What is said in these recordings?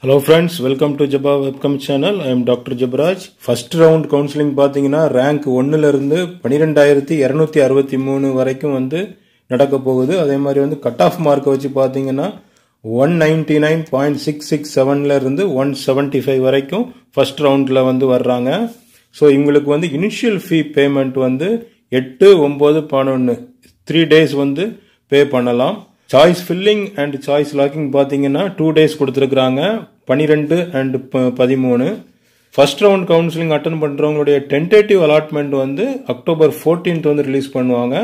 Hello friends, welcome to Jeba webcam channel. I am Dr. Jebaraj. First round counseling பாத்தீங்கன்னா rank 1ல இருந்து 12263 வரைக்கும் வந்து நடக்க போகுது. அதே மாதிரி வந்து கட் ஆஃப் மார்க் வச்சு பாத்தீங்கன்னா 199.667ல இருந்து 175 வரைக்கும் ஃபர்ஸ்ட் ரவுண்ட்ல வந்து வர்றாங்க. சோ இவங்களுக்கு வந்து இனிஷியல் ஃபீ பேமெண்ட் வந்து 8 9 11 3 days வந்து பே பண்ணலாம். Choice filling and choice locking பாத்தீங்கன்னா 2 days கொடுத்திருக்காங்க 12 and 13. First round counselling attend பண்றவங்களுடைய டென்டேட்டிவ் அலாட்மெண்ட் வந்து அக்டோபர் 14th வந்து ரிலீஸ் பண்ணுவாங்க.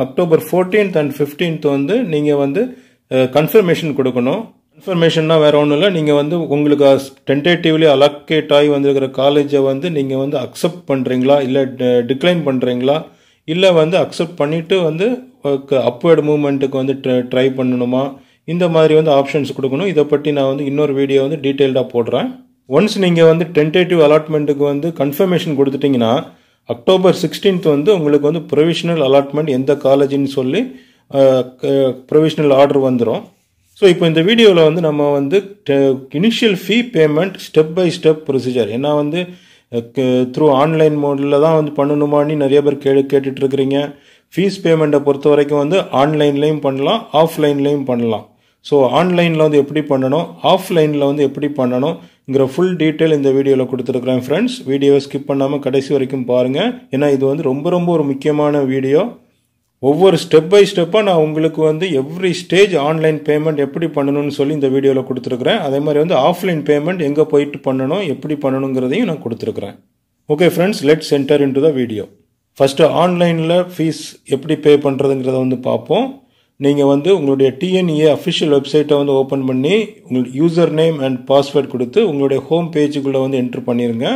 அக்டோபர் 14th and 15th வந்து நீங்க வந்து கன்ஃபர்மேஷன் கொடுக்கணும். கன்ஃபர்மேஷன்னா வேற ஒன்றும் இல்லை, நீங்க வந்து உங்களுக்கு டென்டேட்டிவ்லி அலோகேட் ஆகி வந்திருக்கிற காலேஜை வந்து நீங்க வந்து அக்செப்ட் பண்றீங்களா இல்ல டிக்ளைன் பண்றீங்களா இல்ல வந்து அக்செப்ட் பண்ணிட்டு வந்து அப்வர்ட் மூவ்மெண்ட்டுக்கு வந்து ட்ரை பண்ணணுமா, இந்த மாதிரி வந்து ஆப்ஷன்ஸ் கொடுக்கணும். இதை பற்றி நான் வந்து இன்னொரு வீடியோ வந்து டீட்டெயில்டாக போடுறேன். ஒன்ஸ் நீங்கள் வந்து டென்டேட்டிவ் அலாட்மெண்ட்டுக்கு வந்து கன்ஃபர்மேஷன் கொடுத்துட்டீங்கன்னா அக்டோபர் 16th வந்து உங்களுக்கு வந்து ப்ரொவிஷனல் அலாட்மெண்ட் எந்த காலேஜ்னு சொல்லி ப்ரொவிஷனல் ஆர்டர் வந்துடும். ஸோ இப்போ இந்த வீடியோவில் வந்து நம்ம வந்து initial fee payment step by step procedure, ஏன்னா வந்து த்ரூ ஆன்லைன் மோடில் தான் வந்து பண்ணணுமான்னு நிறைய பேர் கேட்டுட்டு இருக்கிறீங்க. ஃபீஸ் பேமெண்ட்டை பொறுத்த வரைக்கும் வந்து ஆன்லைன்லையும் பண்ணலாம், ஆஃப்லைன்லையும் பண்ணலாம். ஸோ ஆன்லைனில் வந்து எப்படி பண்ணணும், ஆஃப்லைனில் வந்து எப்படி பண்ணணுங்கிற ஃபுல் டீட்டெயில் இந்த வீடியோவில் கொடுத்துருக்குறேன் ஃப்ரெண்ட்ஸ். வீடியோவை ஸ்கிப் பண்ணாமல் கடைசி வரைக்கும் பாருங்கள், ஏன்னா இது வந்து ரொம்ப ஒரு முக்கியமான வீடியோ. ஒவ்வொரு ஸ்டெப் பை ஸ்டெப்பாக நான் உங்களுக்கு வந்து எவ்ரி ஸ்டேஜ் ஆன்லைன் பேமெண்ட் எப்படி பண்ணணும்னு சொல்லி இந்த வீடியோவில் கொடுத்துருக்குறேன். அதே மாதிரி வந்து ஆஃப்லைன் பேமெண்ட் எங்கே போயிட்டு பண்ணணும் எப்படி பண்ணணுங்கிறதையும் நான் கொடுத்துருக்குறேன். Okay friends, let's enter into the video. First ஆன்லைனில் ஃபீஸ் எப்படி பே பண்ணுறதுங்கிறத வந்து பார்ப்போம். நீங்கள் வந்து உங்களுடைய TNEA அஃபிஷியல் வெப்சைட்டை வந்து ஓப்பன் பண்ணி உங்களுடைய யூசர் நேம் அண்ட் பாஸ்வேர்ட் கொடுத்து உங்களுடைய ஹோம் பேஜுக்குள்ளே வந்து என்ட்ரு பண்ணிடுங்க.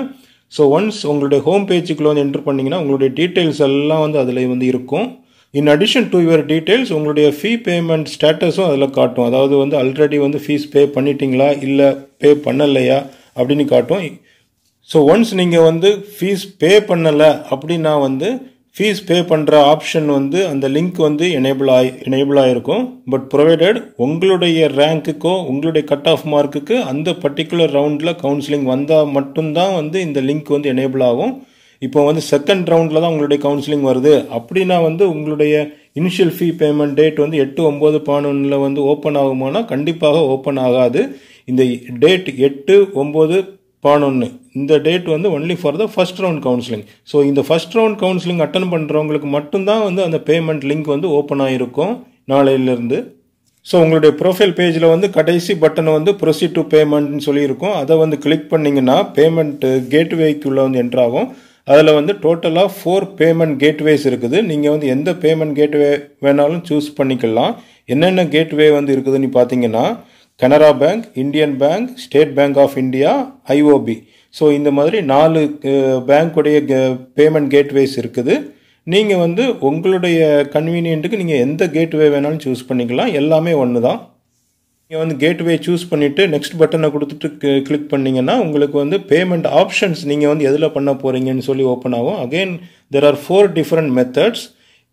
ஸோ ஒன்ஸ் உங்களுடைய ஹோம் பேஜுக்குள்ளே வந்து என்ட்ரு பண்ணிங்கன்னா உங்களுடைய டீட்டெயில்ஸ் எல்லாம் வந்து அதில் வந்து இருக்கும். In addition to your details உங்களுடைய ஃபீ பேமெண்ட் ஸ்டேட்டஸும் அதில் காட்டும். அதாவது வந்து ஆல்ரெடி வந்து ஃபீஸ் பே பண்ணிட்டீங்களா இல்லை பே பண்ணலையா அப்படின்னு காட்டும். ஸோ ஒன்ஸ் நீங்கள் வந்து ஃபீஸ் பே பண்ணலை அப்படின்னா வந்து ஃபீஸ் பே பண்ணுற ஆப்ஷன் வந்து அந்த லிங்க் வந்து எனேபிள் ஆகிருக்கும். பட் ப்ரொவைடட் உங்களுடைய ரேங்க்குக்கோ உங்களுடைய கட் ஆஃப் மார்க்குக்கு அந்த பர்டிகுலர் ரவுண்டில் கவுன்சிலிங் வந்தால் மட்டும்தான் வந்து இந்த லிங்க் வந்து எனேபிள் ஆகும். இப்போ வந்து செகண்ட் ரவுண்டில் தான் உங்களுடைய கவுன்சிலிங் வருது அப்படின்னா வந்து உங்களுடைய இனிஷியல் ஃபீ பேமெண்ட் டேட் வந்து 8 9 11 வந்து ஓப்பன் ஆகுமானா கண்டிப்பாக ஓப்பன் ஆகாது. இந்த டேட் 8 9 11 இந்த டேட் வந்து only for the first round counselling. So இந்த ஃபர்ஸ்ட் ரவுண்ட் கவுன்சிலிங் அட்டன் பண்ணுறவங்களுக்கு மட்டும்தான் வந்து அந்த பேமெண்ட் லிங்க் வந்து ஓப்பன் ஆகிருக்கும் நாளையிலிருந்து. ஸோ உங்களுடைய ப்ரொஃபைல் பேஜில் வந்து கடைசி பட்டனை வந்து ப்ரொசீட் டு பேமெண்ட்னு சொல்லியிருக்கும். அதை வந்து கிளிக் பண்ணிங்கன்னா பேமெண்ட் கேட்வேக்குள்ளே வந்து என்ட்ராகும். அதில் வந்து டோட்டலாக 4 பேமெண்ட் கேட்வேஸ் இருக்குது. நீங்கள் வந்து எந்த பேமெண்ட் கேட்வே வேணாலும் சூஸ் பண்ணிக்கலாம். என்னென்ன கேட்வே வந்து இருக்குதுன்னு பார்த்தீங்கன்னா Canara bank, Indian bank, state bank of India, IOB. So இந்த மாதிரி 4 பேங்க்குடைய பேமெண்ட் கேட்வேஸ் இருக்குது. நீங்கள் வந்து உங்களுடைய கன்வீனியன்ட்டுக்கு நீங்கள் எந்த கேட்வே வேணாலும் சூஸ் பண்ணிக்கலாம், எல்லாமே ஒன்று தான். நீங்கள் வந்து கேட்வே சூஸ் பண்ணிவிட்டு நெக்ஸ்ட் பட்டனை கொடுத்துட்டு கிளிக் பண்ணிங்கன்னா உங்களுக்கு வந்து பேமெண்ட் ஆப்ஷன்ஸ் நீங்கள் வந்து எதில் பண்ண போகிறீங்கன்னு சொல்லி ஓப்பன் ஆகும். Again there are 4 different methods.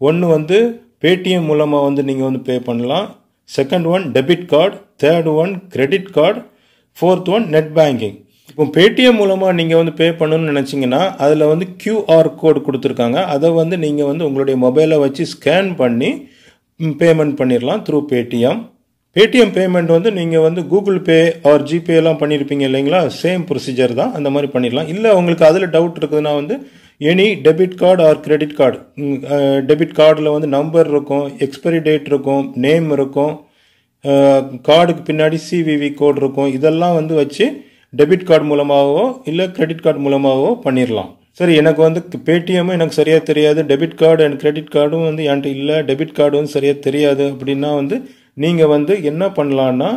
ஒன்று வந்து பேடிஎம் மூலமாக வந்து நீங்கள் வந்து பே பண்ணலாம். Second one debit card, third one credit card, fourth one net banking. இப்போ பேடிஎம் மூலமாக நீங்கள் வந்து பே பண்ணணும்னு நினச்சிங்கன்னா அதில் வந்து QR கோட் கொடுத்துருக்காங்க. அதை வந்து நீங்கள் வந்து உங்களுடைய மொபைலை வச்சு ஸ்கேன் பண்ணி பேமெண்ட் பண்ணிடலாம் த்ரூ பேடிஎம். பேடிஎம் பேமெண்ட் வந்து நீங்கள் வந்து கூகுள் பே ஆர் ஜிபே எல்லாம் பண்ணியிருப்பீங்க இல்லைங்களா, சேம் ப்ரொசீஜர் தான், அந்த மாதிரி பண்ணிடலாம். இல்லை உங்களுக்கு அதில் டவுட் இருக்குதுன்னா வந்து any debit card or credit card, debit கார்டில் வந்து நம்பர் இருக்கும், எக்ஸ்பைரி டேட் இருக்கும், நேம் இருக்கும், கார்டுக்கு பின்னாடி CVV கோட் இருக்கும். இதெல்லாம் வந்து வச்சு டெபிட் கார்டு மூலமாகவோ இல்லை கிரெடிட் கார்டு மூலமாகவோ பண்ணிடலாம். சரி, எனக்கு வந்து பேடிஎம்மும் எனக்கு சரியாக தெரியாது, டெபிட் கார்டு அண்ட் கிரெடிட் கார்டும் வந்து என்கிட்ட இல்லை, டெபிட் கார்டு வந்து சரியாக தெரியாது அப்படின்னா வந்து நீங்கள் வந்து என்ன பண்ணலான்னா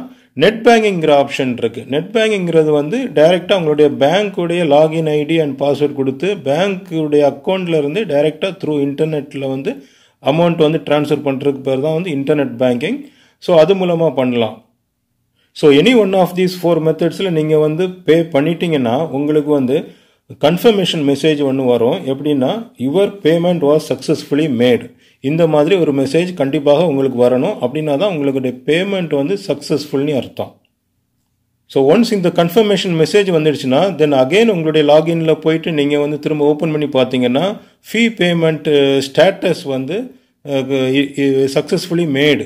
நெட் பேங்கிங்கிற ஆப்ஷன் இருக்குது. நெட் பேங்கிங்கிறது வந்து டைரெக்டாக உங்களுடைய பேங்க்குடைய லாகின் ஐடி அண்ட் பாஸ்வேர்ட் கொடுத்து பேங்க்குடைய அக்கௌண்ட்டில் இருந்து டைரெக்டாக த்ரூ இன்டர்நெட்டில் வந்து அமௌண்ட் வந்து ட்ரான்ஸ்ஃபர் பண்ணுறதுக்கு பேர் தான் வந்து இன்டர்நெட் பேங்கிங். ஸோ அது மூலமாக பண்ணலாம். So any one of these 4 மெத்தட்ஸில் நீங்கள் வந்து பே பண்ணிட்டீங்கன்னா உங்களுக்கு வந்து கன்ஃபர்மேஷன் மெசேஜ் ஒன்று வரும். எப்படின்னா your payment was successfully made, இந்த மாதிரி ஒரு மெசேஜ் கண்டிப்பாக உங்களுக்கு வரணும். அப்படின்னா தான் உங்களுடைய பேமெண்ட் வந்து சக்ஸஸ்ஃபுல்னு அர்த்தம். ஸோ ஒன்ஸ் இந்த கன்ஃபர்மேஷன் மெசேஜ் வந்துடுச்சுன்னா தென் அகெயின் உங்களுடைய லாகின்ல போயிட்டு நீங்கள் வந்து திரும்ப ஓப்பன் பண்ணி பார்த்தீங்கன்னா ஃபீ பேமெண்ட் ஸ்டேட்டஸ் வந்து சக்ஸஸ்ஃபுல்லி மேடு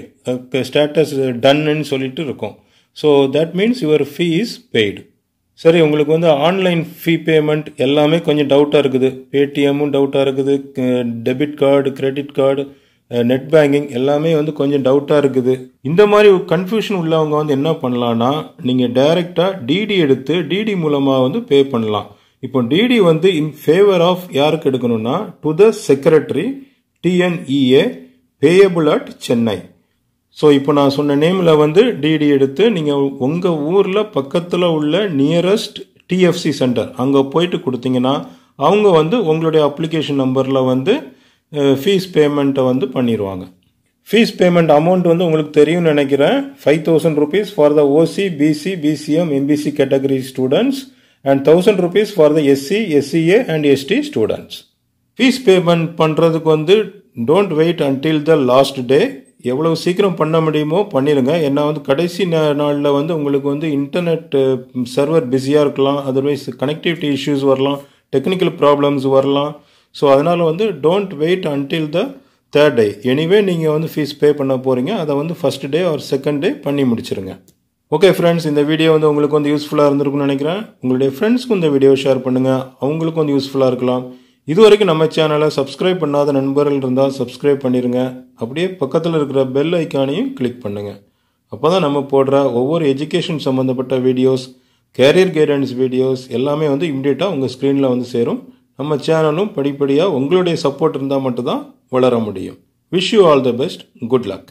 ஸ்டேட்டஸ் டன்னு சொல்லிட்டு இருக்கும். So that means your fee is paid. சரி, உங்களுக்கு வந்து ஆன்லைன் ஃபீ பேமெண்ட் எல்லாமே கொஞ்சம் டவுட்டாக இருக்குது. பேடிஎம்மும் டவுட்டாக இருக்குது, debit card, credit card, net banking எல்லாமே வந்து கொஞ்சம் டவுட்டாக இருக்குது. இந்த மாதிரி கன்ஃபியூஷன் உள்ளவங்க வந்து என்ன பண்ணலான்னா, நீங்கள் டைரெக்டாக டிடி எடுத்து டிடி மூலமாக வந்து பே பண்ணலாம். இப்போ டிடி வந்து இன் ஃபேவர் ஆஃப் யாருக்கு எடுக்கணும்னா to the secretary TNEA payable at Chennai. So இப்போ நான் சொன்ன நேமில் வந்து டிடி எடுத்து நீங்கள் உங்கள் ஊரில் பக்கத்தில் உள்ள நியரஸ்ட் TFC சென்டர் அங்கே போயிட்டு கொடுத்தீங்கன்னா அவங்க வந்து உங்களுடைய அப்ளிகேஷன் நம்பரில் வந்து ஃபீஸ் பேமெண்ட்டை வந்து பண்ணிடுவாங்க. ஃபீஸ் பேமெண்ட் அமௌண்ட் வந்து உங்களுக்கு தெரியும்னு நினைக்கிறேன். 5,000 rupees for the OC, BC, BCM, MBC category students and 1,000 rupees for the SC, SCA and ST students. Fees payment பண்ணுறதுக்கு வந்து don't wait until the last day. எவ்வளவு சீக்கிரம் பண்ண முடியுமோ பண்ணிடுங்க. ஏன்னா வந்து கடைசி நாளில் வந்து உங்களுக்கு வந்து இன்டர்நெட் சர்வர் பிஸியாக இருக்கலாம், அதர்வைஸ் கனெக்டிவிட்டி இஷ்யூஸ் வரலாம், டெக்னிக்கல் ப்ராப்ளம்ஸ் வரலாம். ஸோ அதனால் வந்து don't wait until the third day. Anyway நீங்கள் வந்து ஃபீஸ் பே பண்ண போகிறீங்க, அதை வந்து first day or second day பண்ணி முடிச்சிருங்க. ஓகே ஃப்ரெண்ட்ஸ், இந்த வீடியோ வந்து உங்களுக்கு வந்து யூஸ்ஃபுல்லாக இருந்திருக்கும்னு நினைக்கிறேன். உங்களுடைய ஃப்ரெண்ட்ஸ்க்கு இந்த வீடியோ ஷேர் பண்ணுங்கள், அவங்களுக்கும் வந்து யூஸ்ஃபுல்லாக இருக்கலாம். இது வரைக்கும் நம்ம சேனலை சப்ஸ்கிரைப் பண்ணாத நண்பர்கள் இருந்தால் சப்ஸ்கிரைப் பண்ணிடுங்க. அப்படியே பக்கத்தில் இருக்கிற பெல் ஐக்கானையும் கிளிக் பண்ணுங்கள். அப்போ தான் நம்ம போடுற ஒவ்வொரு எஜுகேஷன் சம்மந்தப்பட்ட வீடியோஸ், கேரியர் கைடன்ஸ் வீடியோஸ் எல்லாமே வந்து இம்மிடியட்டாக உங்கள் ஸ்க்ரீனில் வந்து சேரும். நம்ம சேனலும் படிப்படியாக உங்களுடைய சப்போர்ட் இருந்தால் மட்டும்தான் வளர முடியும். Wish you all the best. Good luck.